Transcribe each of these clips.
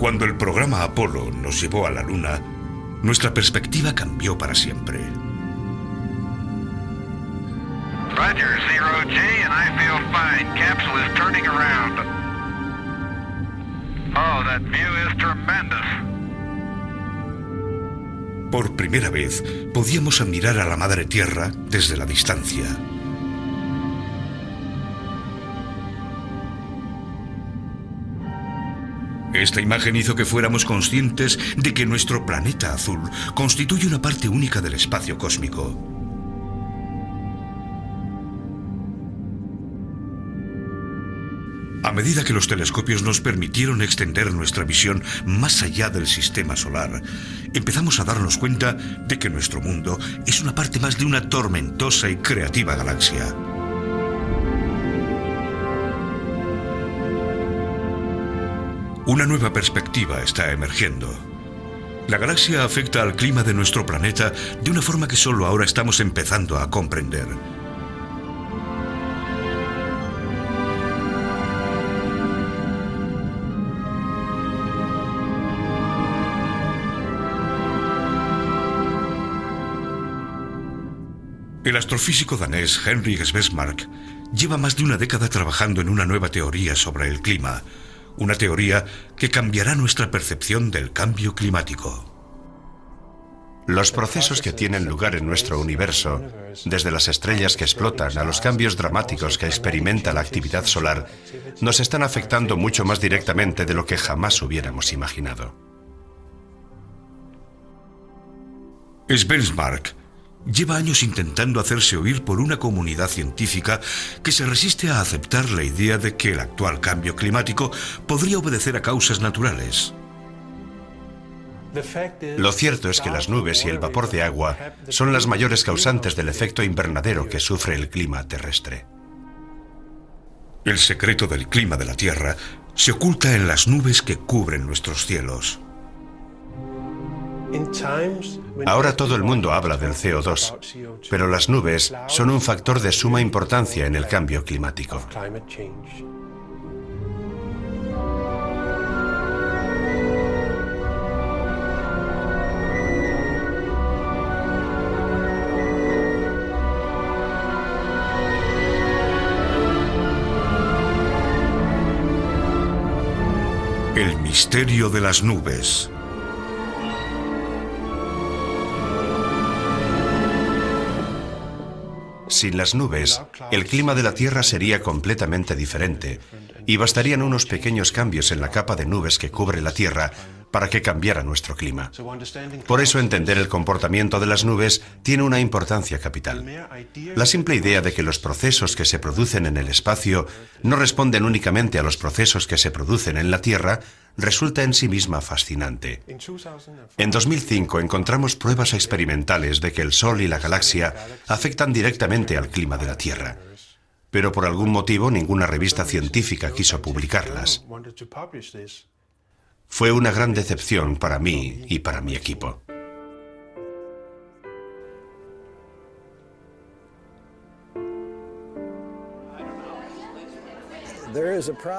Cuando el programa Apolo nos llevó a la Luna, nuestra perspectiva cambió para siempre. Roger, Zero G, and I feel fine. Capsule is turning around. Oh, that view is tremendous. Por primera vez, podíamos admirar a la Madre Tierra desde la distancia. Esta imagen hizo que fuéramos conscientes de que nuestro planeta azul constituye una parte única del espacio cósmico. A medida que los telescopios nos permitieron extender nuestra visión más allá del sistema solar, empezamos a darnos cuenta de que nuestro mundo es una parte más de una tormentosa y creativa galaxia. Una nueva perspectiva está emergiendo. La galaxia afecta al clima de nuestro planeta de una forma que solo ahora estamos empezando a comprender. El astrofísico danés Henrik Svesmark lleva más de una década trabajando en una nueva teoría sobre el clima, una teoría que cambiará nuestra percepción del cambio climático. Los procesos que tienen lugar en nuestro universo, desde las estrellas que explotan a los cambios dramáticos que experimenta la actividad solar, nos están afectando mucho más directamente de lo que jamás hubiéramos imaginado. Svesmark lleva años intentando hacerse oír por una comunidad científica que se resiste a aceptar la idea de que el actual cambio climático podría obedecer a causas naturales. Lo cierto es que las nubes y el vapor de agua son las mayores causantes del efecto invernadero que sufre el clima terrestre. El secreto del clima de la Tierra se oculta en las nubes que cubren nuestros cielos. Ahora todo el mundo habla del CO2, pero las nubes son un factor de suma importancia en el cambio climático. El misterio de las nubes. Sin las nubes, el clima de la Tierra sería completamente diferente y bastarían unos pequeños cambios en la capa de nubes que cubre la Tierra para que cambiara nuestro clima. Por eso entender el comportamiento de las nubes tiene una importancia capital. La simple idea de que los procesos que se producen en el espacio no responden únicamente a los procesos que se producen en la Tierra resulta en sí misma fascinante. En 2005 encontramos pruebas experimentales de que el Sol y la galaxia afectan directamente al clima de la Tierra, pero por algún motivo ninguna revista científica quiso publicarlas. Fue una gran decepción para mí y para mi equipo.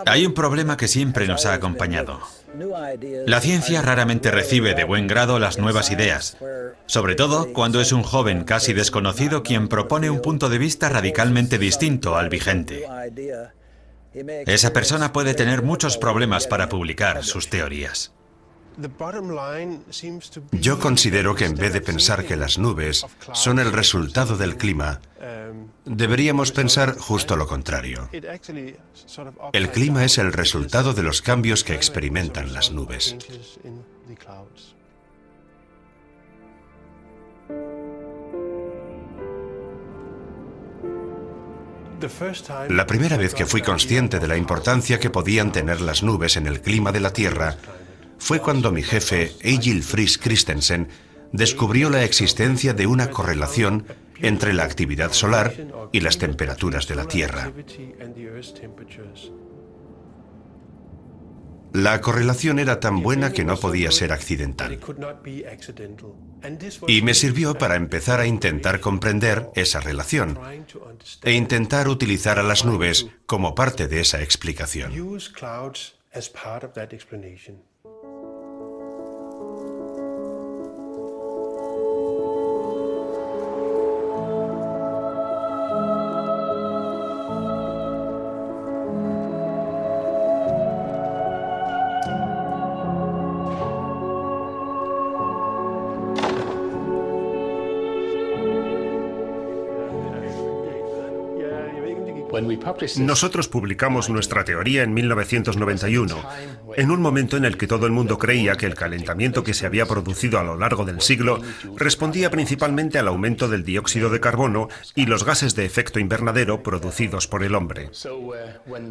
Hay un problema que siempre nos ha acompañado. La ciencia raramente recibe de buen grado las nuevas ideas, sobre todo cuando es un joven casi desconocido quien propone un punto de vista radicalmente distinto al vigente. Esa persona puede tener muchos problemas para publicar sus teorías. Yo considero que en vez de pensar que las nubes son el resultado del clima, deberíamos pensar justo lo contrario. El clima es el resultado de los cambios que experimentan las nubes. La primera vez que fui consciente de la importancia que podían tener las nubes en el clima de la Tierra fue cuando mi jefe, Egil Friis Christensen, descubrió la existencia de una correlación entre la actividad solar y las temperaturas de la Tierra. La correlación era tan buena que no podía ser accidental. Y me sirvió para empezar a intentar comprender esa relación e intentar utilizar a las nubes como parte de esa explicación. Nosotros publicamos nuestra teoría en 1991, en un momento en el que todo el mundo creía que el calentamiento que se había producido a lo largo del siglo respondía principalmente al aumento del dióxido de carbono y los gases de efecto invernadero producidos por el hombre.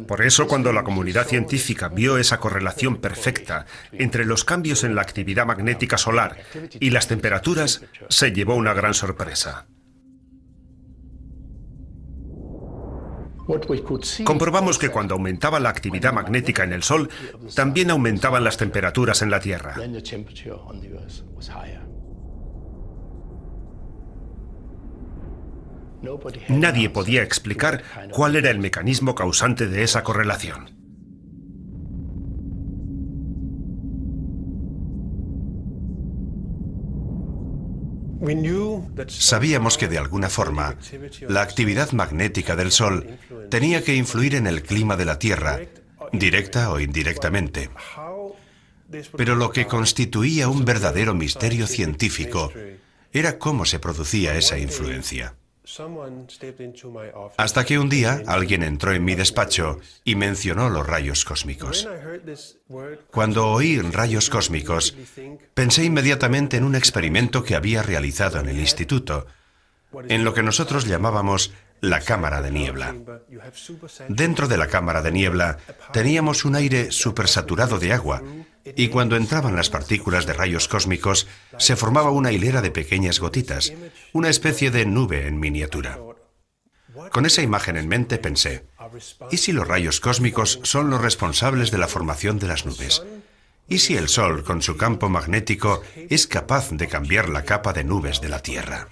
Por eso, cuando la comunidad científica vio esa correlación perfecta entre los cambios en la actividad magnética solar y las temperaturas, se llevó una gran sorpresa. Comprobamos que cuando aumentaba la actividad magnética en el Sol, también aumentaban las temperaturas en la Tierra. Nadie podía explicar cuál era el mecanismo causante de esa correlación. Sabíamos que de alguna forma la actividad magnética del Sol tenía que influir en el clima de la Tierra, directa o indirectamente. Pero lo que constituía un verdadero misterio científico era cómo se producía esa influencia. Hasta que un día alguien entró en mi despacho y mencionó los rayos cósmicos. Cuando oí rayos cósmicos, pensé inmediatamente en un experimento que había realizado en el instituto, en lo que nosotros llamábamos la cámara de niebla. Dentro de la cámara de niebla teníamos un aire supersaturado de agua, y cuando entraban las partículas de rayos cósmicos, se formaba una hilera de pequeñas gotitas, una especie de nube en miniatura. Con esa imagen en mente pensé, ¿y si los rayos cósmicos son los responsables de la formación de las nubes? ¿Y si el Sol, con su campo magnético, es capaz de cambiar la capa de nubes de la Tierra?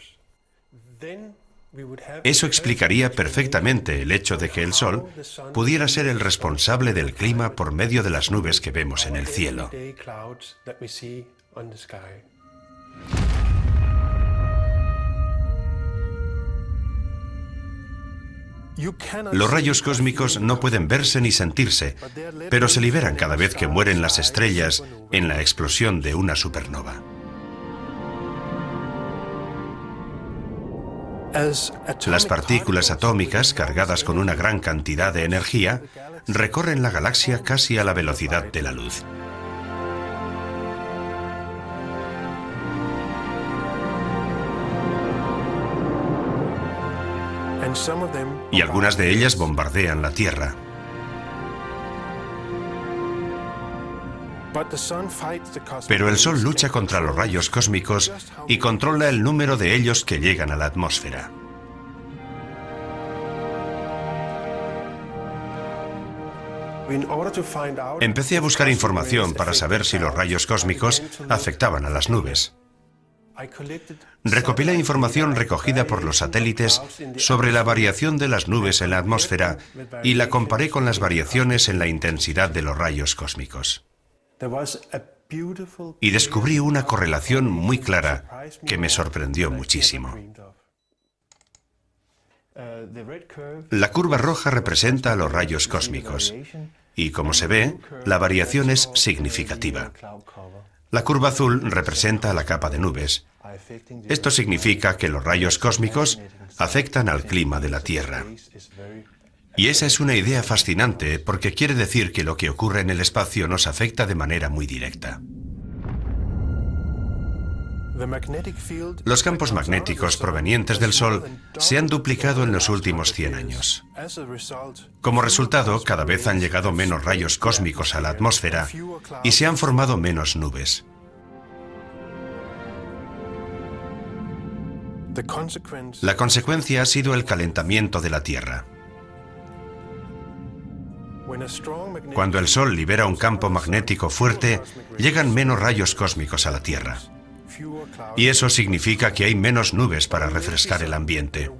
Eso explicaría perfectamente el hecho de que el Sol pudiera ser el responsable del clima por medio de las nubes que vemos en el cielo. Los rayos cósmicos no pueden verse ni sentirse, pero se liberan cada vez que mueren las estrellas en la explosión de una supernova. Las partículas atómicas, cargadas con una gran cantidad de energía, recorren la galaxia casi a la velocidad de la luz. Y algunas de ellas bombardean la Tierra. Pero el Sol lucha contra los rayos cósmicos y controla el número de ellos que llegan a la atmósfera. Empecé a buscar información para saber si los rayos cósmicos afectaban a las nubes. Recopilé información recogida por los satélites sobre la variación de las nubes en la atmósfera y la comparé con las variaciones en la intensidad de los rayos cósmicos. Y descubrí una correlación muy clara que me sorprendió muchísimo. La curva roja representa a los rayos cósmicos y, como se ve, la variación es significativa. La curva azul representa la capa de nubes. Esto significa que los rayos cósmicos afectan al clima de la Tierra. Y esa es una idea fascinante porque quiere decir que lo que ocurre en el espacio nos afecta de manera muy directa. Los campos magnéticos provenientes del Sol se han duplicado en los últimos 100 años. Como resultado, cada vez han llegado menos rayos cósmicos a la atmósfera y se han formado menos nubes. La consecuencia ha sido el calentamiento de la Tierra. Cuando el Sol libera un campo magnético fuerte, llegan menos rayos cósmicos a la Tierra. Y eso significa que hay menos nubes para refrescar el ambiente.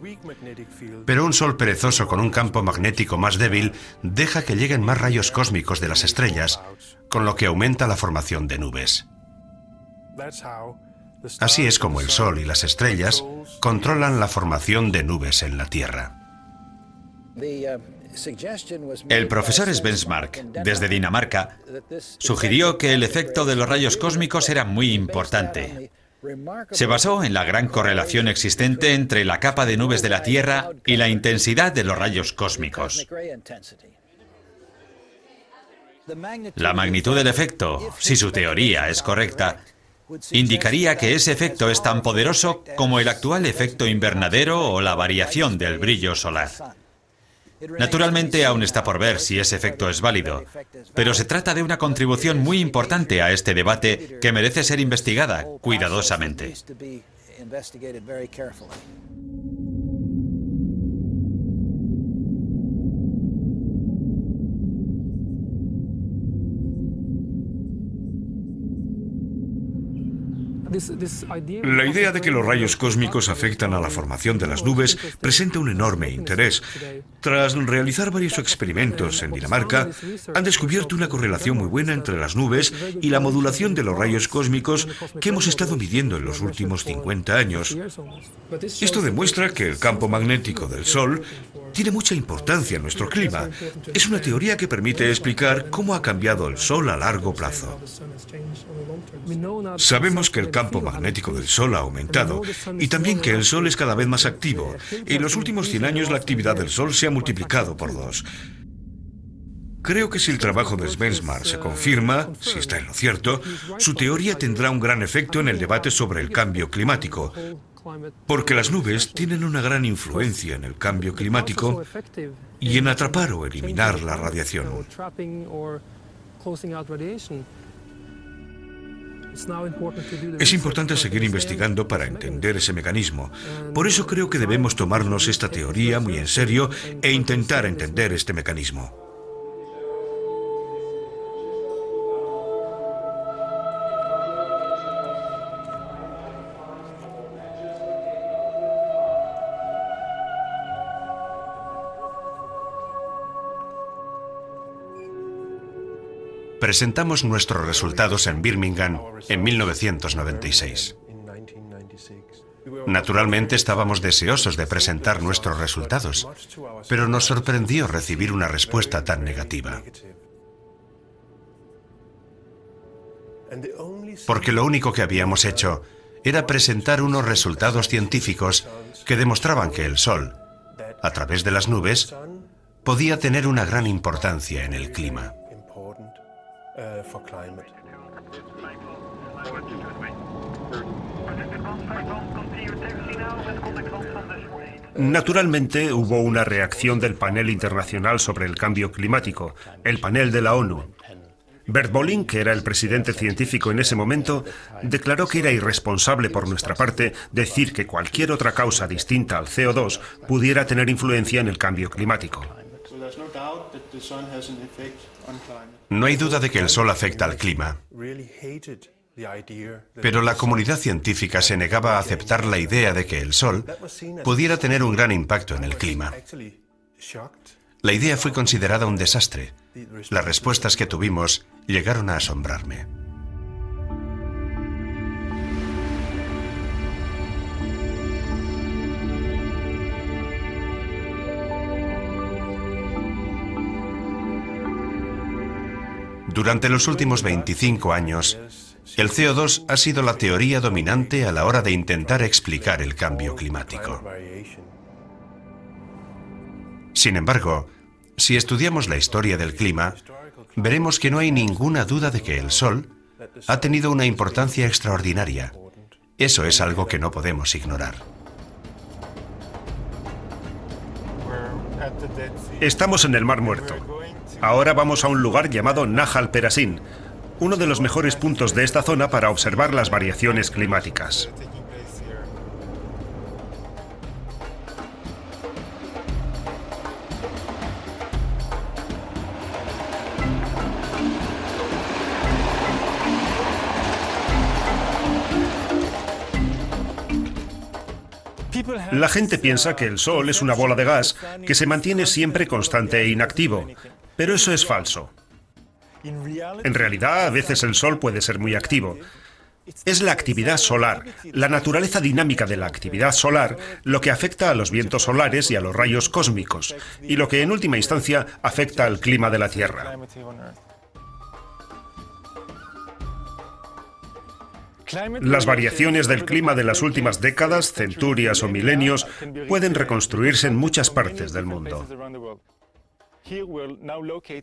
Pero un Sol perezoso con un campo magnético más débil deja que lleguen más rayos cósmicos de las estrellas, con lo que aumenta la formación de nubes. Así es como el Sol y las estrellas controlan la formación de nubes en la Tierra. El profesor Svensmark, desde Dinamarca, sugirió que el efecto de los rayos cósmicos era muy importante Se basó en la gran correlación existente entre la capa de nubes de la Tierra y la intensidad de los rayos cósmicos. La magnitud del efecto, si su teoría es correcta, indicaría que ese efecto es tan poderoso como el actual efecto invernadero o la variación del brillo solar. Naturalmente, aún está por ver si ese efecto es válido, pero se trata de una contribución muy importante a este debate que merece ser investigada cuidadosamente. La idea de que los rayos cósmicos afectan a la formación de las nubes presenta un enorme interés. Tras realizar varios experimentos en Dinamarca, han descubierto una correlación muy buena entre las nubes y la modulación de los rayos cósmicos que hemos estado midiendo en los últimos 50 años. Esto demuestra que el campo magnético del Sol tiene mucha importancia en nuestro clima. Es una teoría que permite explicar cómo ha cambiado el Sol a largo plazo. Sabemos que el campo magnético del Sol ha aumentado y también que el Sol es cada vez más activo. En los últimos 100 años la actividad del Sol se ha multiplicado por 2. Creo que si el trabajo de Svensmar se confirma, si está en lo cierto, su teoría tendrá un gran efecto en el debate sobre el cambio climático, porque las nubes tienen una gran influencia en el cambio climático y en atrapar o eliminar la radiación. Es importante seguir investigando para entender ese mecanismo. Por eso creo que debemos tomarnos esta teoría muy en serio e intentar entender este mecanismo. Presentamos nuestros resultados en Birmingham en 1996. Naturalmente estábamos deseosos de presentar nuestros resultados, pero nos sorprendió recibir una respuesta tan negativa. Porque lo único que habíamos hecho era presentar unos resultados científicos que demostraban que el Sol, a través de las nubes, podía tener una gran importancia en el clima. Naturalmente hubo una reacción del panel internacional sobre el cambio climático, el panel de la ONU. Bert Bolin, que era el presidente científico en ese momento, declaró que era irresponsable por nuestra parte decir que cualquier otra causa distinta al CO2 pudiera tener influencia en el cambio climático. No hay duda de que el Sol afecta al clima, pero la comunidad científica se negaba a aceptar la idea de que el Sol pudiera tener un gran impacto en el clima. La idea fue considerada un desastre. Las respuestas que tuvimos llegaron a asombrarme. Durante los últimos 25 años, el CO2 ha sido la teoría dominante a la hora de intentar explicar el cambio climático. Sin embargo, si estudiamos la historia del clima, veremos que no hay ninguna duda de que el Sol ha tenido una importancia extraordinaria. Eso es algo que no podemos ignorar. Estamos en el Mar Muerto. Ahora vamos a un lugar llamado Nahal Perashin, uno de los mejores puntos de esta zona para observar las variaciones climáticas. La gente piensa que el Sol es una bola de gas que se mantiene siempre constante e inactivo, pero eso es falso. En realidad, a veces el Sol puede ser muy activo. Es la actividad solar, la naturaleza dinámica de la actividad solar, lo que afecta a los vientos solares y a los rayos cósmicos, y lo que en última instancia afecta al clima de la Tierra. Las variaciones del clima de las últimas décadas, centurias o milenios pueden reconstruirse en muchas partes del mundo.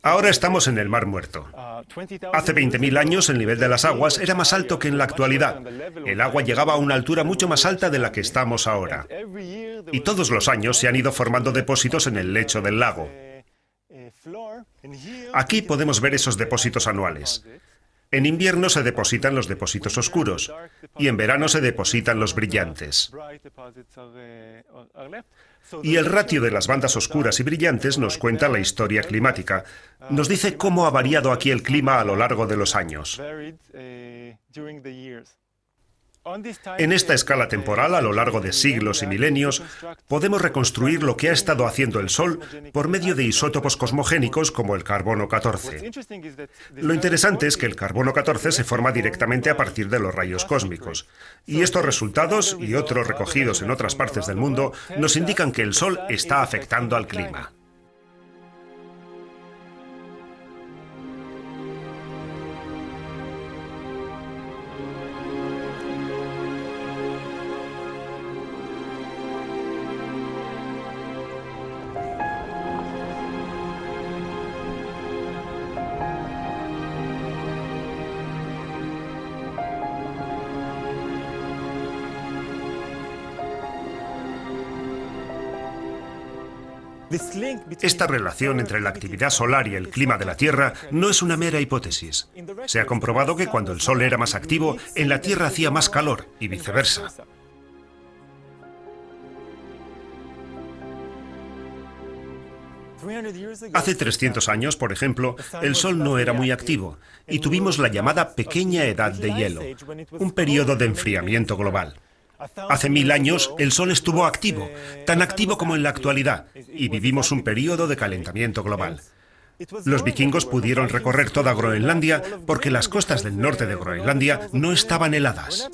Ahora estamos en el Mar Muerto. Hace 20.000 años el nivel de las aguas era más alto que en la actualidad. El agua llegaba a una altura mucho más alta de la que estamos ahora. Y todos los años se han ido formando depósitos en el lecho del lago. Aquí podemos ver esos depósitos anuales. En invierno se depositan los depósitos oscuros y en verano se depositan los brillantes. Y el ratio de las bandas oscuras y brillantes nos cuenta la historia climática. Nos dice cómo ha variado aquí el clima a lo largo de los años. En esta escala temporal, a lo largo de siglos y milenios, podemos reconstruir lo que ha estado haciendo el Sol por medio de isótopos cosmogénicos como el carbono 14. Lo interesante es que el carbono 14 se forma directamente a partir de los rayos cósmicos. Y estos resultados, y otros recogidos en otras partes del mundo, nos indican que el Sol está afectando al clima. Esta relación entre la actividad solar y el clima de la Tierra no es una mera hipótesis. Se ha comprobado que cuando el Sol era más activo, en la Tierra hacía más calor y viceversa. Hace 300 años, por ejemplo, el Sol no era muy activo y tuvimos la llamada Pequeña Edad de Hielo, un periodo de enfriamiento global. Hace 1000 años el Sol estuvo activo, tan activo como en la actualidad, y vivimos un periodo de calentamiento global. Los vikingos pudieron recorrer toda Groenlandia porque las costas del norte de Groenlandia no estaban heladas.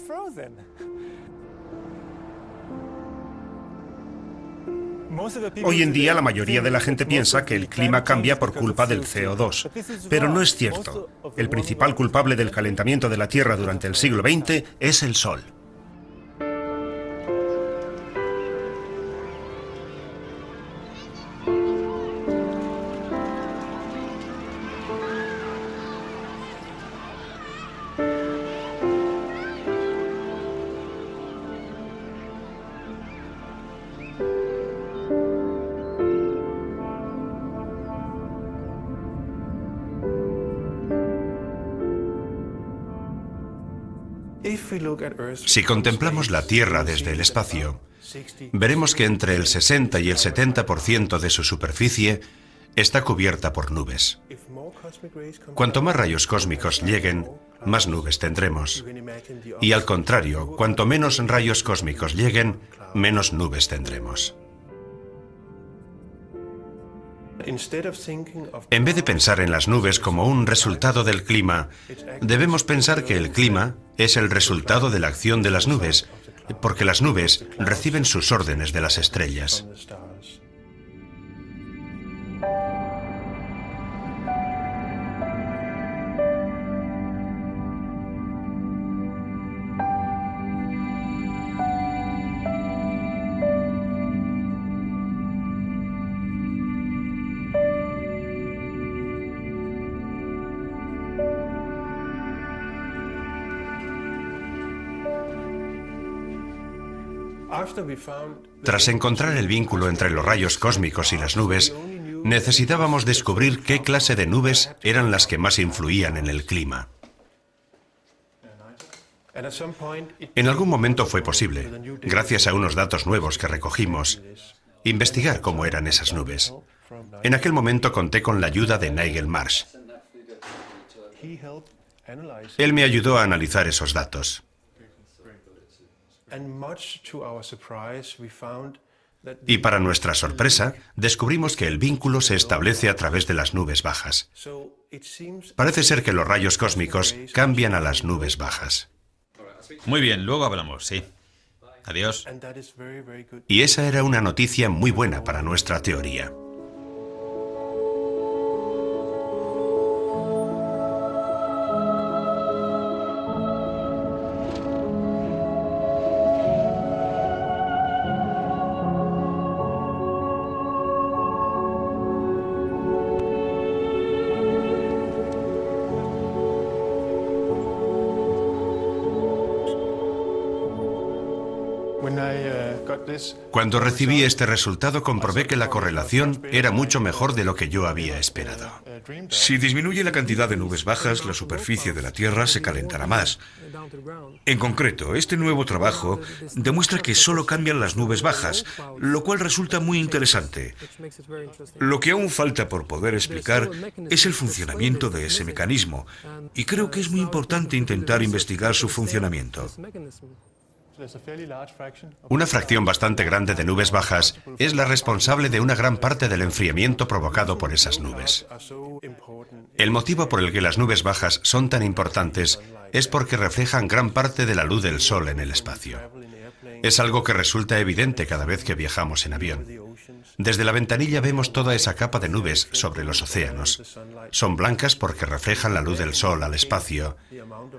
Hoy en día la mayoría de la gente piensa que el clima cambia por culpa del CO2, pero no es cierto. El principal culpable del calentamiento de la Tierra durante el siglo XX es el Sol. Si contemplamos la Tierra desde el espacio, veremos que entre el 60 y el 70% de su superficie está cubierta por nubes. Cuanto más rayos cósmicos lleguen, más nubes tendremos. Y al contrario, cuanto menos rayos cósmicos lleguen, menos nubes tendremos. En vez de pensar en las nubes como un resultado del clima, debemos pensar que el clima es el resultado de la acción de las nubes, porque las nubes reciben sus órdenes de las estrellas. Tras encontrar el vínculo entre los rayos cósmicos y las nubes, necesitábamos descubrir qué clase de nubes eran las que más influían en el clima. En algún momento fue posible, gracias a unos datos nuevos que recogimos, investigar cómo eran esas nubes. En aquel momento conté con la ayuda de Nigel Marsh. Él me ayudó a analizar esos datos. Y para nuestra sorpresa, descubrimos que el vínculo se establece a través de las nubes bajas. Parece ser que los rayos cósmicos cambian a las nubes bajas. Muy bien, luego hablamos, sí. Adiós. Y esa era una noticia muy buena para nuestra teoría. Cuando recibí este resultado comprobé que la correlación era mucho mejor de lo que yo había esperado. Si disminuye la cantidad de nubes bajas, la superficie de la Tierra se calentará más. En concreto, este nuevo trabajo demuestra que solo cambian las nubes bajas, lo cual resulta muy interesante. Lo que aún falta por poder explicar es el funcionamiento de ese mecanismo, y creo que es muy importante intentar investigar su funcionamiento. Una fracción bastante grande de nubes bajas es la responsable de una gran parte del enfriamiento provocado por esas nubes. El motivo por el que las nubes bajas son tan importantes es porque reflejan gran parte de la luz del sol en el espacio. Es algo que resulta evidente cada vez que viajamos en avión. Desde la ventanilla vemos toda esa capa de nubes sobre los océanos. Son blancas porque reflejan la luz del sol al espacio.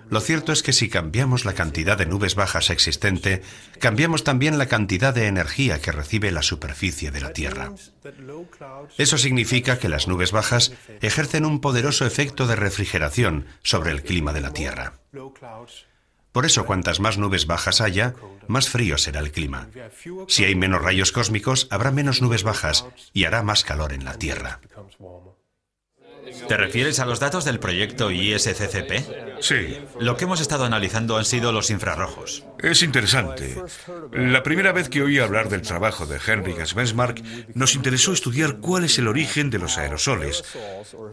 Lo cierto es que si cambiamos la cantidad de nubes bajas existente, cambiamos también la cantidad de energía que recibe la superficie de la Tierra. Eso significa que las nubes bajas ejercen un poderoso efecto de refrigeración sobre el clima de la Tierra. Por eso, cuantas más nubes bajas haya, más frío será el clima. Si hay menos rayos cósmicos, habrá menos nubes bajas y hará más calor en la Tierra. ¿Te refieres a los datos del proyecto ISCCP? Sí. Lo que hemos estado analizando han sido los infrarrojos. Es interesante. La primera vez que oí hablar del trabajo de Henrik Svensmark, nos interesó estudiar cuál es el origen de los aerosoles,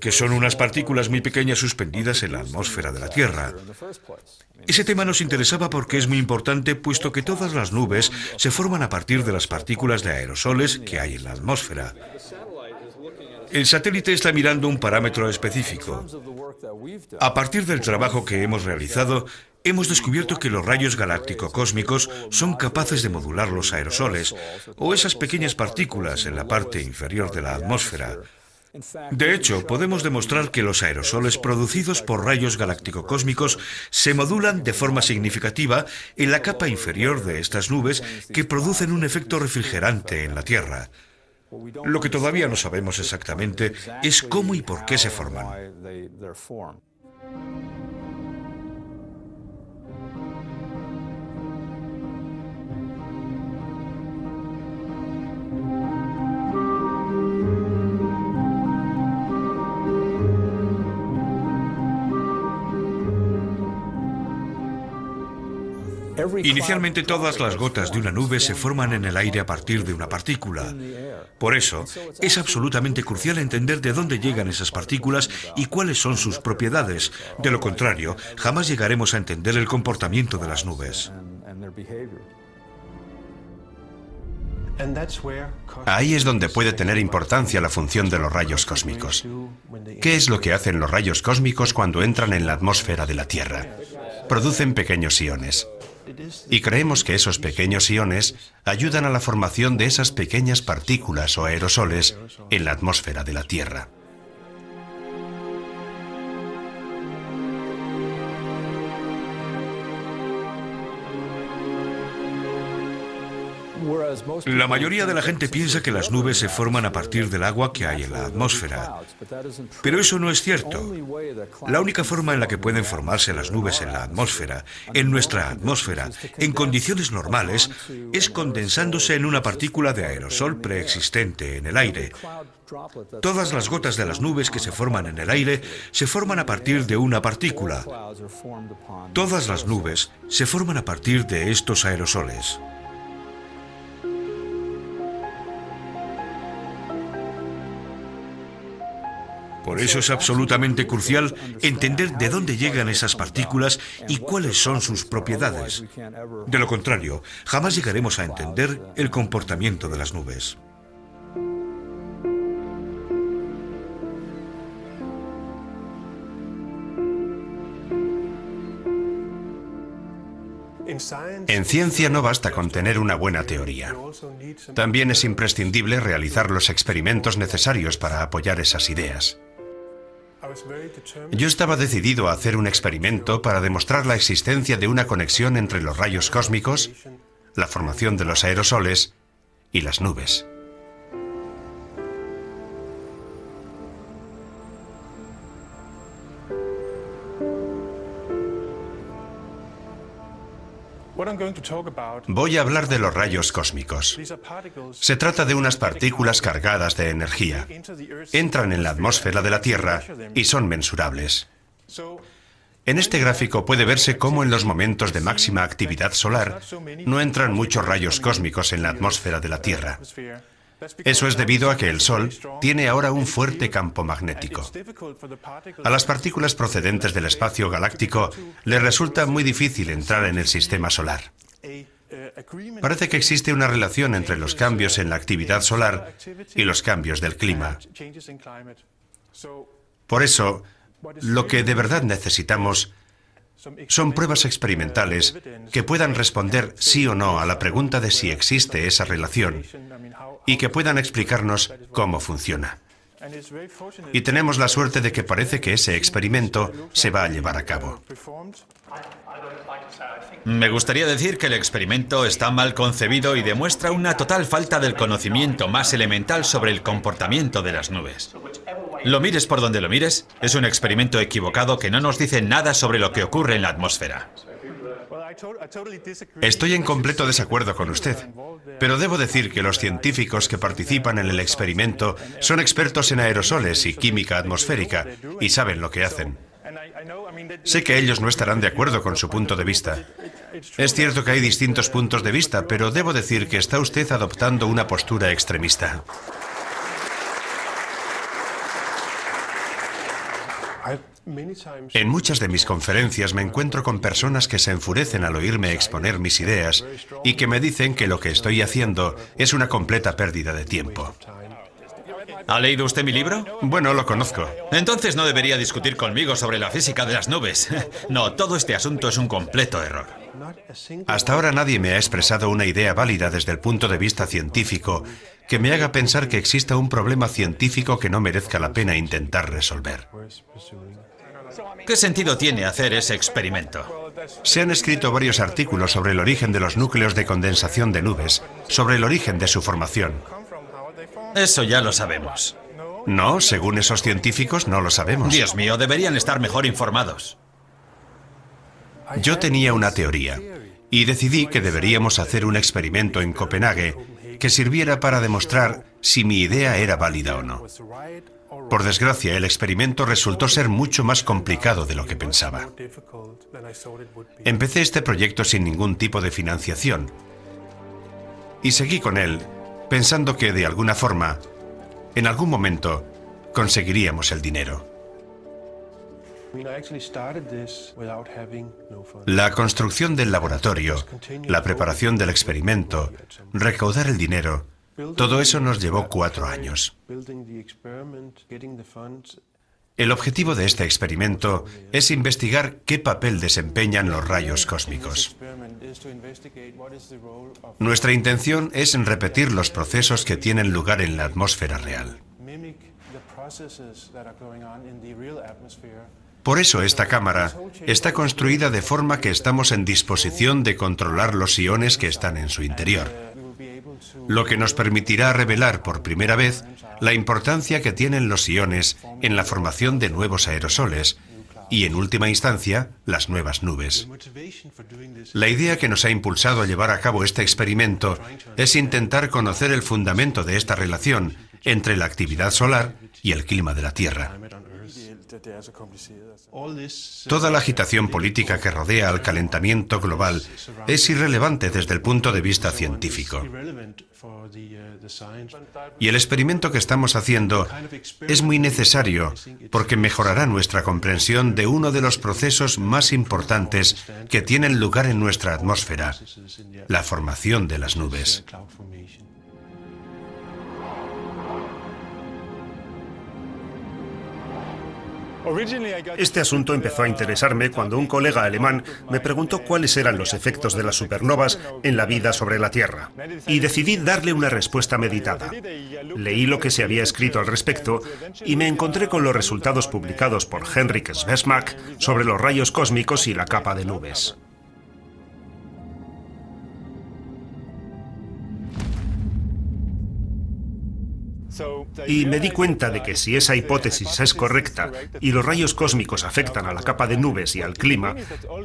que son unas partículas muy pequeñas suspendidas en la atmósfera de la Tierra. Ese tema nos interesaba porque es muy importante, puesto que todas las nubes se forman a partir de las partículas de aerosoles que hay en la atmósfera. El satélite está mirando un parámetro específico. A partir del trabajo que hemos realizado, hemos descubierto que los rayos galáctico-cósmicos son capaces de modular los aerosoles, o esas pequeñas partículas en la parte inferior de la atmósfera. De hecho, podemos demostrar que los aerosoles producidos por rayos galáctico-cósmicos se modulan de forma significativa en la capa inferior de estas nubes que producen un efecto refrigerante en la Tierra. Lo que todavía no sabemos exactamente es cómo y por qué se forman. Inicialmente todas las gotas de una nube se forman en el aire a partir de una partícula. Por eso, es absolutamente crucial entender de dónde llegan esas partículas y cuáles son sus propiedades. De lo contrario, jamás llegaremos a entender el comportamiento de las nubes. Ahí es donde puede tener importancia la función de los rayos cósmicos. ¿Qué es lo que hacen los rayos cósmicos cuando entran en la atmósfera de la Tierra? Producen pequeños iones. Y creemos que esos pequeños iones ayudan a la formación de esas pequeñas partículas o aerosoles en la atmósfera de la Tierra. La mayoría de la gente piensa que las nubes se forman a partir del agua que hay en la atmósfera. Pero eso no es cierto. La única forma en la que pueden formarse las nubes en la atmósfera, en nuestra atmósfera, en condiciones normales, es condensándose en una partícula de aerosol preexistente en el aire. Todas las gotas de las nubes que se forman en el aire se forman a partir de una partícula. Todas las nubes se forman a partir de estos aerosoles. Por eso es absolutamente crucial entender de dónde llegan esas partículas y cuáles son sus propiedades. De lo contrario, jamás llegaremos a entender el comportamiento de las nubes. En ciencia no basta con tener una buena teoría. También es imprescindible realizar los experimentos necesarios para apoyar esas ideas. Yo estaba decidido a hacer un experimento para demostrar la existencia de una conexión entre los rayos cósmicos, la formación de los aerosoles y las nubes. Voy a hablar de los rayos cósmicos. Se trata de unas partículas cargadas de energía. Entran en la atmósfera de la Tierra y son mensurables. En este gráfico puede verse cómo en los momentos de máxima actividad solar no entran muchos rayos cósmicos en la atmósfera de la Tierra. Eso es debido a que el Sol tiene ahora un fuerte campo magnético. A las partículas procedentes del espacio galáctico les resulta muy difícil entrar en el sistema solar. Parece que existe una relación entre los cambios en la actividad solar y los cambios del clima. Por eso, lo que de verdad necesitamos son pruebas experimentales que puedan responder sí o no a la pregunta de si existe esa relación y que puedan explicarnos cómo funciona. Y tenemos la suerte de que parece que ese experimento se va a llevar a cabo. Me gustaría decir que el experimento está mal concebido y demuestra una total falta del conocimiento más elemental sobre el comportamiento de las nubes. Lo mires por donde lo mires, es un experimento equivocado que no nos dice nada sobre lo que ocurre en la atmósfera. Estoy en completo desacuerdo con usted, pero debo decir que los científicos que participan en el experimento son expertos en aerosoles y química atmosférica y saben lo que hacen. Sé que ellos no estarán de acuerdo con su punto de vista. Es cierto que hay distintos puntos de vista, pero debo decir que está usted adoptando una postura extremista. En muchas de mis conferencias me encuentro con personas que se enfurecen al oírme exponer mis ideas y que me dicen que lo que estoy haciendo es una completa pérdida de tiempo. ¿Ha leído usted mi libro? Bueno, lo conozco. Entonces no debería discutir conmigo sobre la física de las nubes. No, todo este asunto es un completo error. Hasta ahora nadie me ha expresado una idea válida desde el punto de vista científico que me haga pensar que exista un problema científico que no merezca la pena intentar resolver. ¿Qué sentido tiene hacer ese experimento? Se han escrito varios artículos sobre el origen de los núcleos de condensación de nubes, sobre el origen de su formación. Eso ya lo sabemos. No, según esos científicos no lo sabemos. Dios mío, deberían estar mejor informados. Yo tenía una teoría y decidí que deberíamos hacer un experimento en Copenhague que sirviera para demostrar si mi idea era válida o no. Por desgracia, el experimento resultó ser mucho más complicado de lo que pensaba. Empecé este proyecto sin ningún tipo de financiación y seguí con él pensando que, de alguna forma, en algún momento, conseguiríamos el dinero. La construcción del laboratorio, la preparación del experimento, recaudar el dinero, todo eso nos llevó 4 años. El objetivo de este experimento es investigar qué papel desempeñan los rayos cósmicos. Nuestra intención es repetir los procesos que tienen lugar en la atmósfera real. Por eso esta cámara está construida de forma que estamos en disposición de controlar los iones que están en su interior, lo que nos permitirá revelar por primera vez la importancia que tienen los iones en la formación de nuevos aerosoles y, en última instancia, las nuevas nubes. La idea que nos ha impulsado a llevar a cabo este experimento es intentar conocer el fundamento de esta relación entre la actividad solar y el clima de la Tierra. Toda la agitación política que rodea al calentamiento global es irrelevante desde el punto de vista científico. Y el experimento que estamos haciendo es muy necesario porque mejorará nuestra comprensión de uno de los procesos más importantes que tienen lugar en nuestra atmósfera, la formación de las nubes. Este asunto empezó a interesarme cuando un colega alemán me preguntó cuáles eran los efectos de las supernovas en la vida sobre la Tierra, y decidí darle una respuesta meditada. Leí lo que se había escrito al respecto y me encontré con los resultados publicados por Henrik Svesmak sobre los rayos cósmicos y la capa de nubes. Y me di cuenta de que si esa hipótesis es correcta y los rayos cósmicos afectan a la capa de nubes y al clima,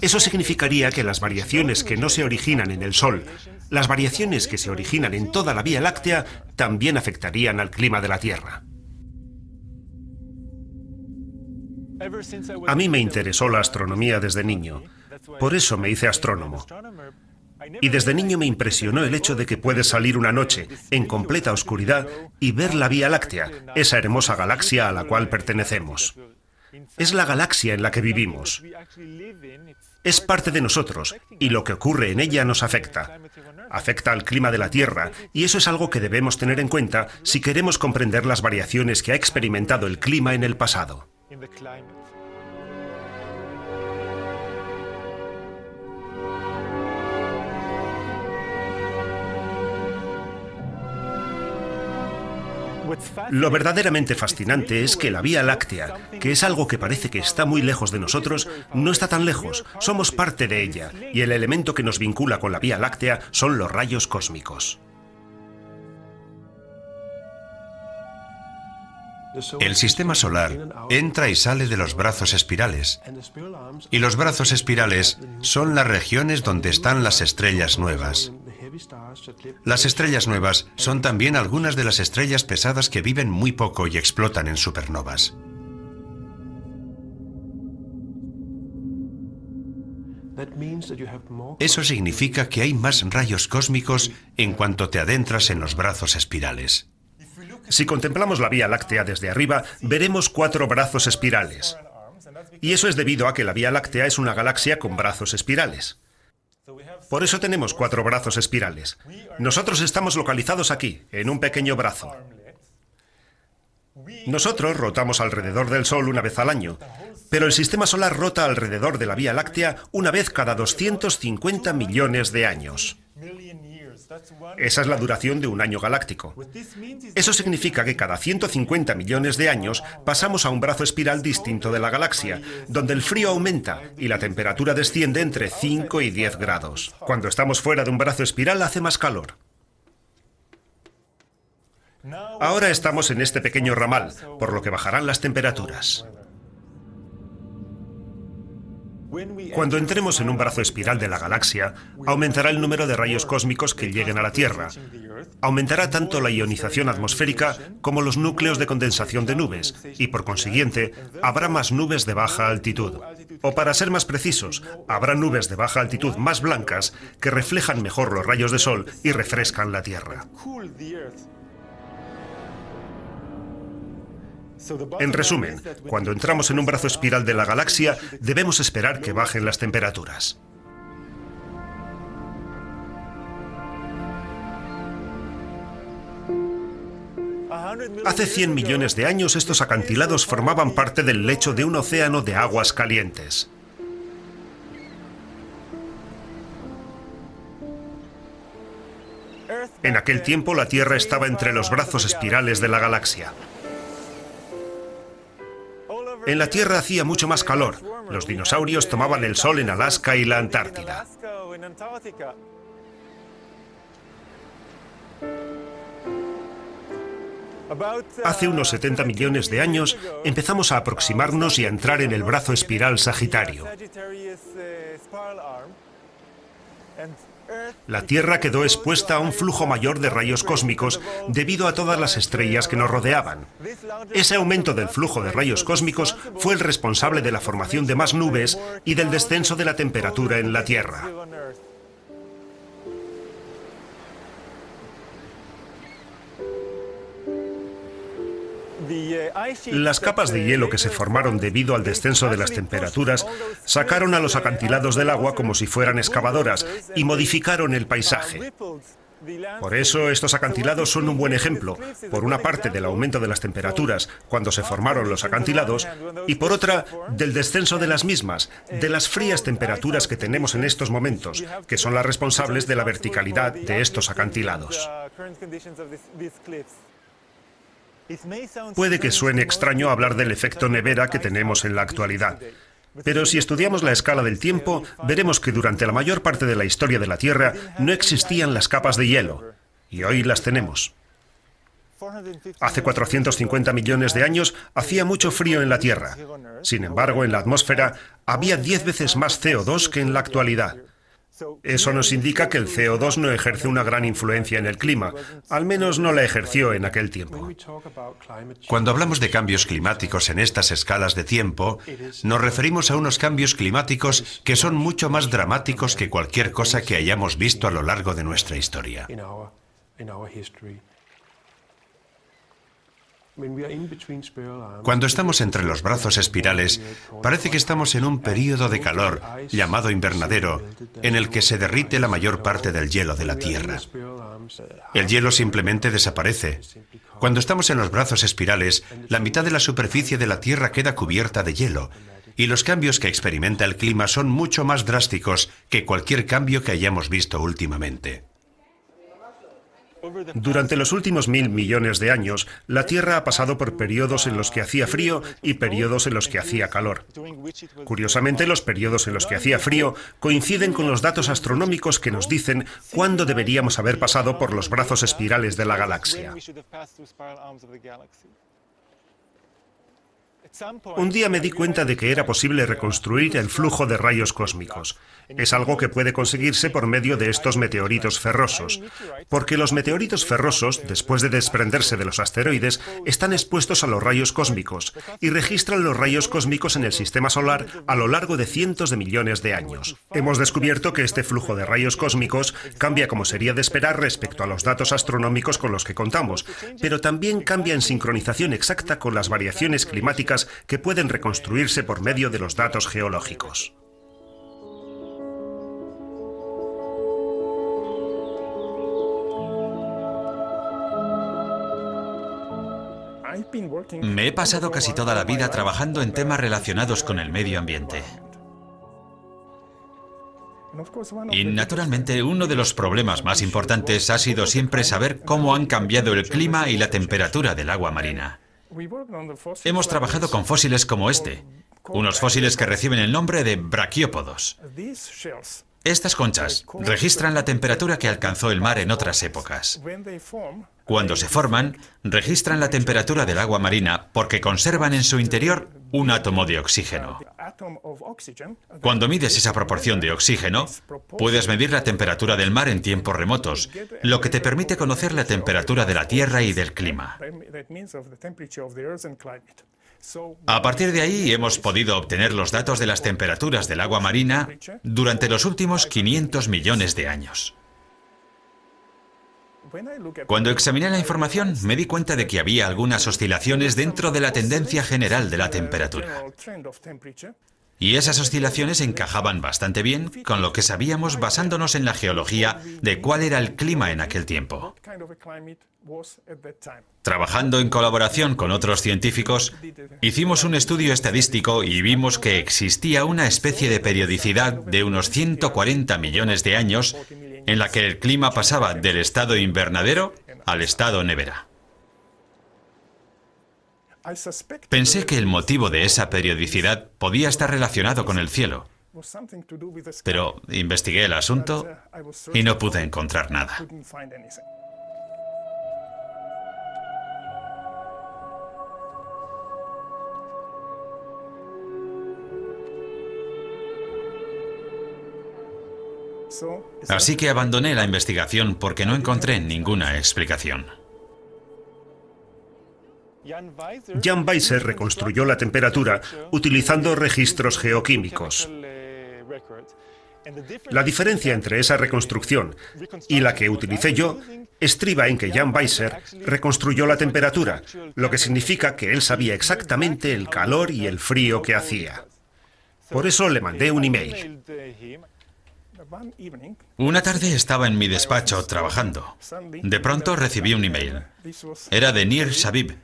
eso significaría que las variaciones que no se originan en el Sol, las variaciones que se originan en toda la Vía Láctea, también afectarían al clima de la Tierra. A mí me interesó la astronomía desde niño, por eso me hice astrónomo. Y desde niño me impresionó el hecho de que puedes salir una noche en completa oscuridad y ver la Vía Láctea, esa hermosa galaxia a la cual pertenecemos. Es la galaxia en la que vivimos. Es parte de nosotros y lo que ocurre en ella nos afecta. Afecta al clima de la Tierra y eso es algo que debemos tener en cuenta si queremos comprender las variaciones que ha experimentado el clima en el pasado. Lo verdaderamente fascinante es que la Vía Láctea, que es algo que parece que está muy lejos de nosotros, no está tan lejos, somos parte de ella, y el elemento que nos vincula con la Vía Láctea son los rayos cósmicos. El sistema solar entra y sale de los brazos espirales, y los brazos espirales son las regiones donde están las estrellas nuevas. Las estrellas nuevas son también algunas de las estrellas pesadas que viven muy poco y explotan en supernovas. Eso significa que hay más rayos cósmicos en cuanto te adentras en los brazos espirales. Si contemplamos la Vía Láctea desde arriba, veremos 4 brazos espirales. Y eso es debido a que la Vía Láctea es una galaxia con brazos espirales. Por eso tenemos 4 brazos espirales. Nosotros estamos localizados aquí, en un pequeño brazo. Nosotros rotamos alrededor del Sol una vez al año, pero el sistema solar rota alrededor de la Vía Láctea una vez cada 250 millones de años. Esa es la duración de un año galáctico. Eso significa que cada 150 millones de años pasamos a un brazo espiral distinto de la galaxia, donde el frío aumenta y la temperatura desciende entre 5 y 10 grados. Cuando estamos fuera de un brazo espiral hace más calor. Ahora estamos en este pequeño ramal, por lo que bajarán las temperaturas. Cuando entremos en un brazo espiral de la galaxia, aumentará el número de rayos cósmicos que lleguen a la Tierra. Aumentará tanto la ionización atmosférica como los núcleos de condensación de nubes, y por consiguiente, habrá más nubes de baja altitud. O para ser más precisos, habrá nubes de baja altitud más blancas que reflejan mejor los rayos de sol y refrescan la Tierra. En resumen, cuando entramos en un brazo espiral de la galaxia, debemos esperar que bajen las temperaturas. Hace 100 millones de años estos acantilados formaban parte del lecho de un océano de aguas calientes. En aquel tiempo la Tierra estaba entre los brazos espirales de la galaxia. En la Tierra hacía mucho más calor. Los dinosaurios tomaban el sol en Alaska y la Antártida. Hace unos 70 millones de años empezamos a aproximarnos y a entrar en el brazo espiral Sagitario. La Tierra quedó expuesta a un flujo mayor de rayos cósmicos debido a todas las estrellas que nos rodeaban. Ese aumento del flujo de rayos cósmicos fue el responsable de la formación de más nubes y del descenso de la temperatura en la Tierra. Las capas de hielo que se formaron debido al descenso de las temperaturas sacaron a los acantilados del agua como si fueran excavadoras y modificaron el paisaje. Por eso estos acantilados son un buen ejemplo, por una parte del aumento de las temperaturas cuando se formaron los acantilados y por otra del descenso de las mismas, de las frías temperaturas que tenemos en estos momentos, que son las responsables de la verticalidad de estos acantilados. Puede que suene extraño hablar del efecto nevera que tenemos en la actualidad, pero si estudiamos la escala del tiempo, veremos que durante la mayor parte de la historia de la Tierra no existían las capas de hielo, y hoy las tenemos. Hace 450 millones de años hacía mucho frío en la Tierra. Sin embargo, en la atmósfera había 10 veces más CO2 que en la actualidad. Eso nos indica que el CO2 no ejerce una gran influencia en el clima, al menos no la ejerció en aquel tiempo. Cuando hablamos de cambios climáticos en estas escalas de tiempo, nos referimos a unos cambios climáticos que son mucho más dramáticos que cualquier cosa que hayamos visto a lo largo de nuestra historia. Cuando estamos entre los brazos espirales, parece que estamos en un período de calor, llamado invernadero, en el que se derrite la mayor parte del hielo de la Tierra. El hielo simplemente desaparece. Cuando estamos en los brazos espirales, la mitad de la superficie de la Tierra queda cubierta de hielo, y los cambios que experimenta el clima son mucho más drásticos que cualquier cambio que hayamos visto últimamente. Durante los últimos 1000 millones de años, la Tierra ha pasado por periodos en los que hacía frío y periodos en los que hacía calor. Curiosamente, los periodos en los que hacía frío coinciden con los datos astronómicos que nos dicen cuándo deberíamos haber pasado por los brazos espirales de la galaxia. Un día me di cuenta de que era posible reconstruir el flujo de rayos cósmicos. Es algo que puede conseguirse por medio de estos meteoritos ferrosos, porque los meteoritos ferrosos, después de desprenderse de los asteroides, están expuestos a los rayos cósmicos y registran los rayos cósmicos en el sistema solar a lo largo de cientos de millones de años. Hemos descubierto que este flujo de rayos cósmicos cambia como sería de esperar respecto a los datos astronómicos con los que contamos, pero también cambia en sincronización exacta con las variaciones climáticas que pueden reconstruirse por medio de los datos geológicos. Me he pasado casi toda la vida trabajando en temas relacionados con el medio ambiente. Y naturalmente uno de los problemas más importantes ha sido siempre saber cómo han cambiado el clima y la temperatura del agua marina. Hemos trabajado con fósiles como este, unos fósiles que reciben el nombre de braquiópodos. Estas conchas registran la temperatura que alcanzó el mar en otras épocas. Cuando se forman, registran la temperatura del agua marina porque conservan en su interior un átomo de oxígeno. Cuando mides esa proporción de oxígeno, puedes medir la temperatura del mar en tiempos remotos, lo que te permite conocer la temperatura de la Tierra y del clima. A partir de ahí hemos podido obtener los datos de las temperaturas del agua marina durante los últimos 500 millones de años. Cuando examiné la información, me di cuenta de que había algunas oscilaciones dentro de la tendencia general de la temperatura. Y esas oscilaciones encajaban bastante bien con lo que sabíamos basándonos en la geología de cuál era el clima en aquel tiempo. Trabajando en colaboración con otros científicos, hicimos un estudio estadístico y vimos que existía una especie de periodicidad de unos 140 millones de años en la que el clima pasaba del estado invernadero al estado nevera. Pensé que el motivo de esa periodicidad podía estar relacionado con el cielo, pero investigué el asunto y no pude encontrar nada. Así que abandoné la investigación porque no encontré ninguna explicación. Jan Weiser reconstruyó la temperatura utilizando registros geoquímicos. La diferencia entre esa reconstrucción y la que utilicé yo estriba en que Jan Weiser reconstruyó la temperatura, lo que significa que él sabía exactamente el calor y el frío que hacía. Por eso le mandé un email. Una tarde estaba en mi despacho trabajando. De pronto recibí un email. Era de Nir Shabib,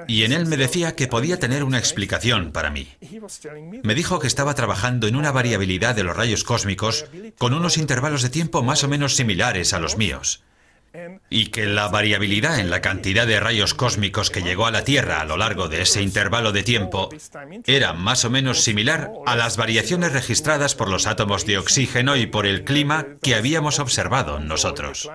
y en él me decía que podía tener una explicación para mí. Me dijo que estaba trabajando en una variabilidad de los rayos cósmicos con unos intervalos de tiempo más o menos similares a los míos, y que la variabilidad en la cantidad de rayos cósmicos que llegó a la Tierra a lo largo de ese intervalo de tiempo era más o menos similar a las variaciones registradas por los átomos de oxígeno y por el clima que habíamos observado nosotros.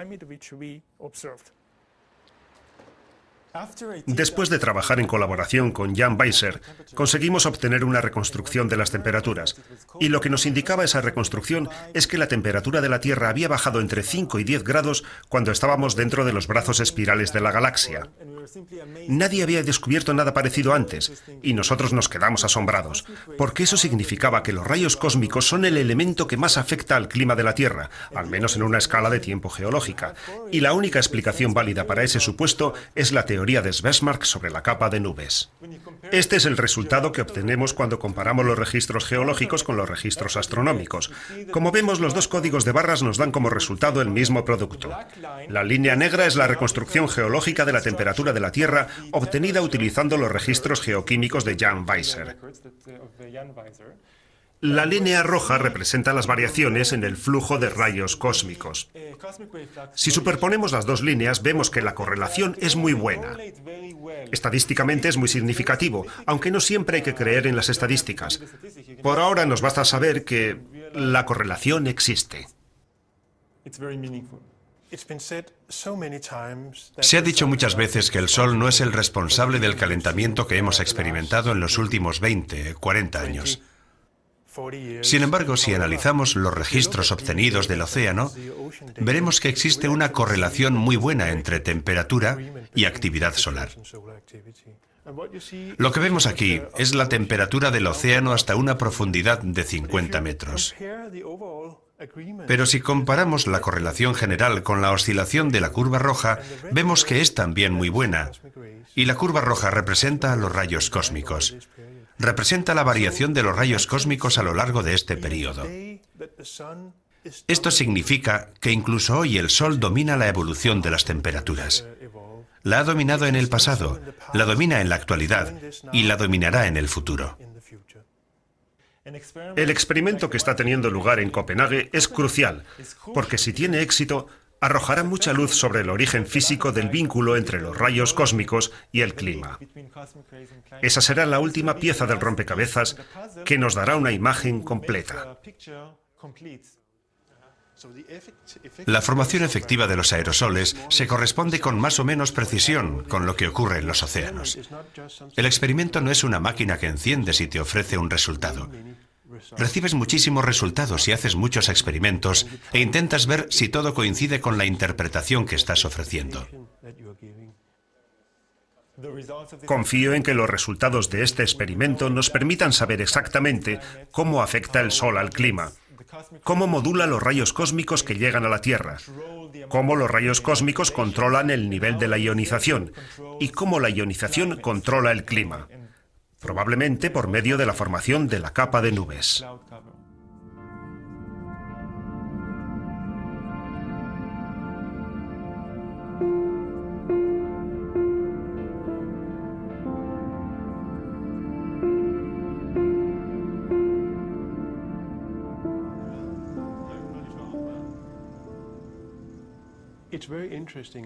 Después de trabajar en colaboración con Jan Weiser, conseguimos obtener una reconstrucción de las temperaturas. Y lo que nos indicaba esa reconstrucción es que la temperatura de la Tierra había bajado entre 5 y 10 grados cuando estábamos dentro de los brazos espirales de la galaxia. Nadie había descubierto nada parecido antes, y nosotros nos quedamos asombrados, porque eso significaba que los rayos cósmicos son el elemento que más afecta al clima de la Tierra, al menos en una escala de tiempo geológica. Y la única explicación válida para ese supuesto es la teoría de Schwarzschild sobre la capa de nubes. Este es el resultado que obtenemos cuando comparamos los registros geológicos con los registros astronómicos. Como vemos, los dos códigos de barras nos dan como resultado el mismo producto. La línea negra es la reconstrucción geológica de la temperatura de la Tierra obtenida utilizando los registros geoquímicos de Jan Weiser. La línea roja representa las variaciones en el flujo de rayos cósmicos. Si superponemos las dos líneas, vemos que la correlación es muy buena. Estadísticamente es muy significativo, aunque no siempre hay que creer en las estadísticas. Por ahora nos basta saber que la correlación existe. Se ha dicho muchas veces que el Sol no es el responsable del calentamiento que hemos experimentado en los últimos 20, 40 años. Sin embargo, si analizamos los registros obtenidos del océano, veremos que existe una correlación muy buena entre temperatura y actividad solar. Lo que vemos aquí es la temperatura del océano hasta una profundidad de 50 metros. Pero si comparamos la correlación general con la oscilación de la curva roja, vemos que es también muy buena. Y la curva roja representa los rayos cósmicos. Representa la variación de los rayos cósmicos a lo largo de este periodo. Esto significa que incluso hoy el Sol domina la evolución de las temperaturas. La ha dominado en el pasado, la domina en la actualidad y la dominará en el futuro. El experimento que está teniendo lugar en Copenhague es crucial, porque si tiene éxito, arrojará mucha luz sobre el origen físico del vínculo entre los rayos cósmicos y el clima. Esa será la última pieza del rompecabezas que nos dará una imagen completa. La formación efectiva de los aerosoles se corresponde con más o menos precisión con lo que ocurre en los océanos. El experimento no es una máquina que enciendes y te ofrece un resultado. Recibes muchísimos resultados y haces muchos experimentos e intentas ver si todo coincide con la interpretación que estás ofreciendo. Confío en que los resultados de este experimento nos permitan saber exactamente cómo afecta el Sol al clima, cómo modula los rayos cósmicos que llegan a la Tierra, cómo los rayos cósmicos controlan el nivel de la ionización y cómo la ionización controla el clima, probablemente por medio de la formación de la capa de nubes.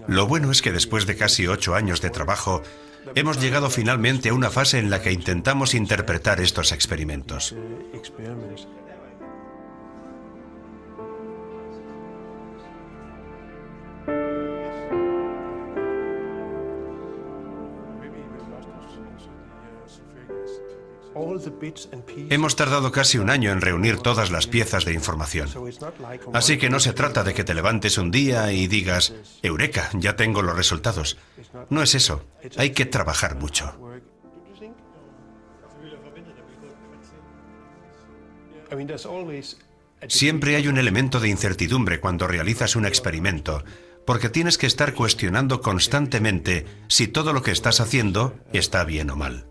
Lo bueno es que después de casi 8 años de trabajo, hemos llegado finalmente a una fase en la que intentamos interpretar estos experimentos. Hemos tardado casi un año en reunir todas las piezas de información. Así que no se trata de que te levantes un día y digas, ¡Eureka! Ya tengo los resultados. No es eso. Hay que trabajar mucho. Siempre hay un elemento de incertidumbre cuando realizas un experimento, porque tienes que estar cuestionando constantemente si todo lo que estás haciendo está bien o mal.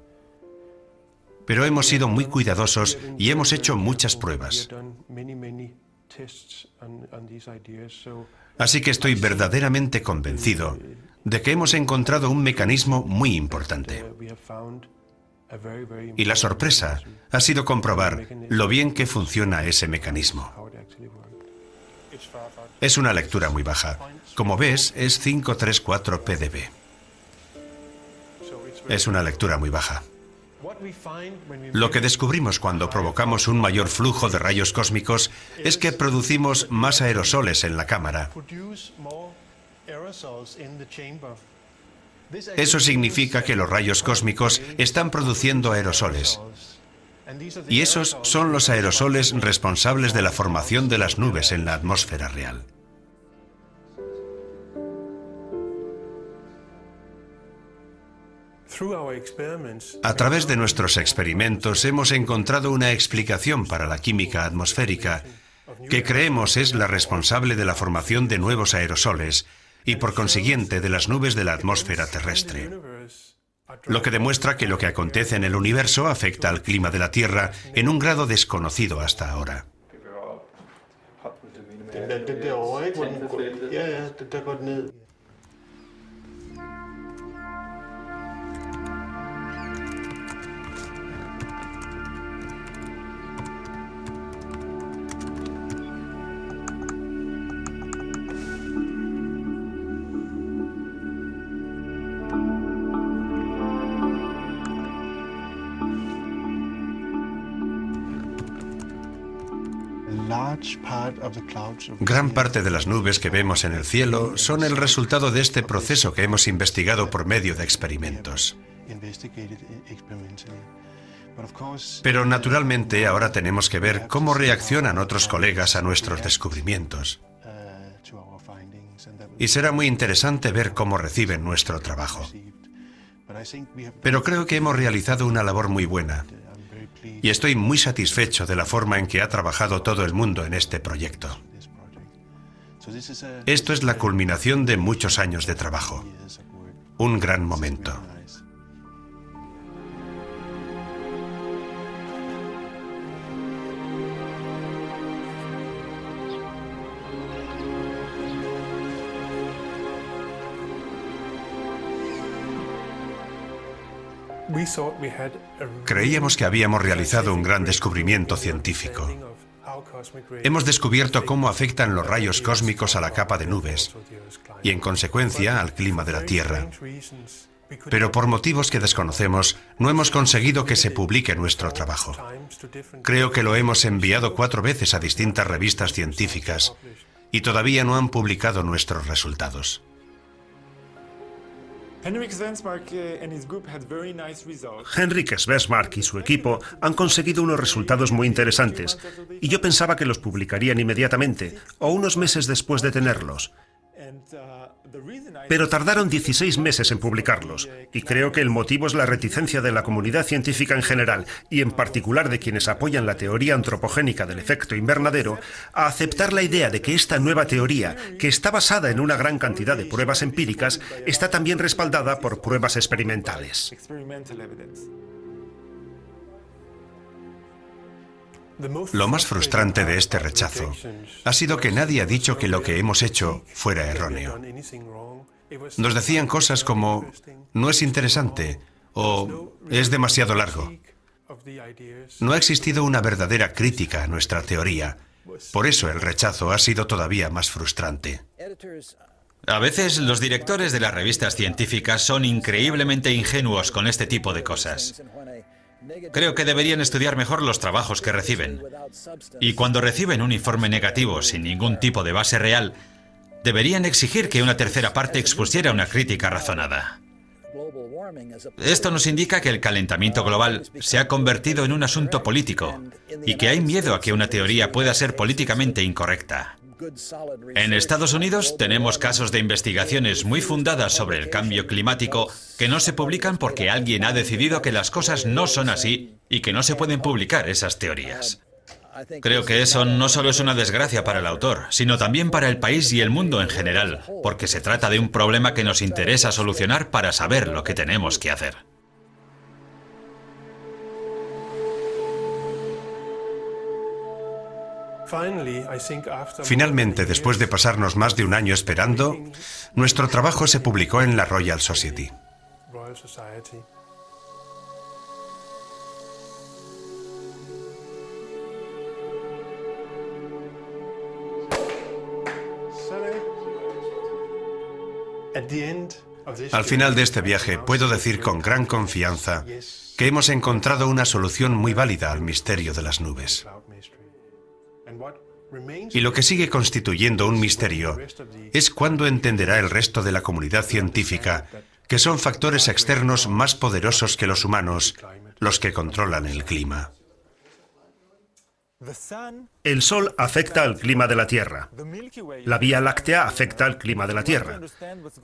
Pero hemos sido muy cuidadosos y hemos hecho muchas pruebas. Así que estoy verdaderamente convencido de que hemos encontrado un mecanismo muy importante. Y la sorpresa ha sido comprobar lo bien que funciona ese mecanismo. Es una lectura muy baja. Como ves, es 534 pdb. Es una lectura muy baja. Lo que descubrimos cuando provocamos un mayor flujo de rayos cósmicos es que producimos más aerosoles en la cámara. Eso significa que los rayos cósmicos están produciendo aerosoles. Y esos son los aerosoles responsables de la formación de las nubes en la atmósfera real. A través de nuestros experimentos hemos encontrado una explicación para la química atmosférica que creemos es la responsable de la formación de nuevos aerosoles y por consiguiente de las nubes de la atmósfera terrestre. Lo que demuestra que lo que acontece en el universo afecta al clima de la Tierra en un grado desconocido hasta ahora. Gran parte de las nubes que vemos en el cielo son el resultado de este proceso que hemos investigado por medio de experimentos. Pero naturalmente ahora tenemos que ver cómo reaccionan otros colegas a nuestros descubrimientos. Y será muy interesante ver cómo reciben nuestro trabajo. Pero creo que hemos realizado una labor muy buena. Y estoy muy satisfecho de la forma en que ha trabajado todo el mundo en este proyecto. Esto es la culminación de muchos años de trabajo. Un gran momento. Creíamos que habíamos realizado un gran descubrimiento científico. Hemos descubierto cómo afectan los rayos cósmicos a la capa de nubes y, en consecuencia, al clima de la Tierra. Pero por motivos que desconocemos, no hemos conseguido que se publique nuestro trabajo. Creo que lo hemos enviado 4 veces a distintas revistas científicas y todavía no han publicado nuestros resultados. Henrik Svensmark y su equipo han conseguido unos resultados muy interesantes, y yo pensaba que los publicarían inmediatamente, o unos meses después de tenerlos. Pero tardaron 16 meses en publicarlos, y creo que el motivo es la reticencia de la comunidad científica en general, y en particular de quienes apoyan la teoría antropogénica del efecto invernadero, a aceptar la idea de que esta nueva teoría, que está basada en una gran cantidad de pruebas empíricas, está también respaldada por pruebas experimentales. Lo más frustrante de este rechazo ha sido que nadie ha dicho que lo que hemos hecho fuera erróneo. Nos decían cosas como «no es interesante» o «es demasiado largo». No ha existido una verdadera crítica a nuestra teoría. Por eso el rechazo ha sido todavía más frustrante. A veces los directores de las revistas científicas son increíblemente ingenuos con este tipo de cosas. Creo que deberían estudiar mejor los trabajos que reciben. Y cuando reciben un informe negativo sin ningún tipo de base real, deberían exigir que una tercera parte expusiera una crítica razonada. Esto nos indica que el calentamiento global se ha convertido en un asunto político y que hay miedo a que una teoría pueda ser políticamente incorrecta. En Estados Unidos tenemos casos de investigaciones muy fundadas sobre el cambio climático que no se publican porque alguien ha decidido que las cosas no son así y que no se pueden publicar esas teorías. Creo que eso no solo es una desgracia para el autor, sino también para el país y el mundo en general, porque se trata de un problema que nos interesa solucionar para saber lo que tenemos que hacer. Finalmente, después de pasarnos más de un año esperando, nuestro trabajo se publicó en la Royal Society. Al final de este viaje, puedo decir con gran confianza que hemos encontrado una solución muy válida al misterio de las nubes. Y lo que sigue constituyendo un misterio es cuándo entenderá el resto de la comunidad científica que son factores externos más poderosos que los humanos, los que controlan el clima. El Sol afecta al clima de la Tierra. La Vía Láctea afecta al clima de la Tierra.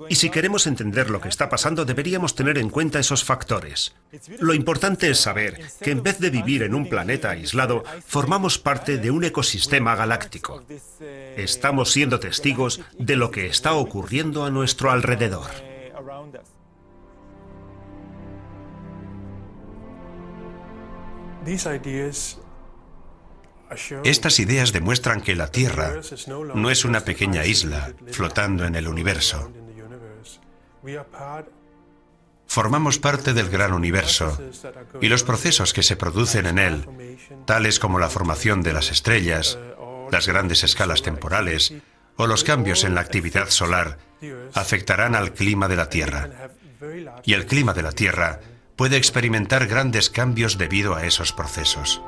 Y si queremos entender lo que está pasando, deberíamos tener en cuenta esos factores. Lo importante es saber que en vez de vivir en un planeta aislado, formamos parte de un ecosistema galáctico. Estamos siendo testigos de lo que está ocurriendo a nuestro alrededor. Estas ideas demuestran que la Tierra no es una pequeña isla flotando en el universo. Formamos parte del gran universo y los procesos que se producen en él, tales como la formación de las estrellas, las grandes escalas temporales o los cambios en la actividad solar, afectarán al clima de la Tierra. Y el clima de la Tierra puede experimentar grandes cambios debido a esos procesos.